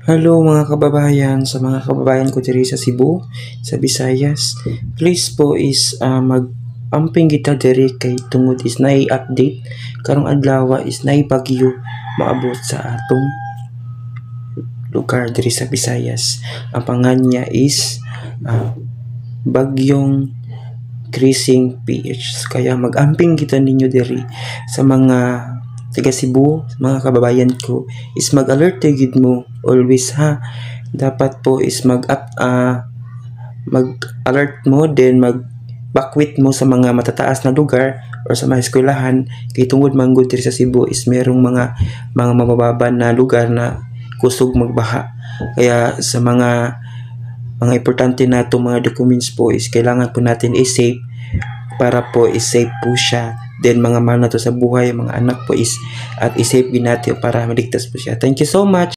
Hello mga kababayan, sa mga kababayan ko diri sa Cebu, sa Visayas. Please po is mag-amping kita diri kay tungod is update karong adlaw is bagyo maabot sa atong lugar diri sa Visayas. Ang pangan niya is bagyong Krising PH. Kaya mag-amping kita ninyo diri sa mga taga Cebu, mga kababayan ko, is mag-alert gid mo always ha. Dapat po is mag-alert mo, then mag-backwit mo sa mga matataas na lugar or sa mga eskwelahan kay tungod manggod diri sa Cebu is merong mga mabababa na lugar na kusog magbaha. Kaya sa mga importante na itong mga documents po is kailangan po natin i-save para po i-save po siya. Then mga mahal na to sa buhay, mga anak po is at i-save din natin para maligtas po siya. Thank you so much.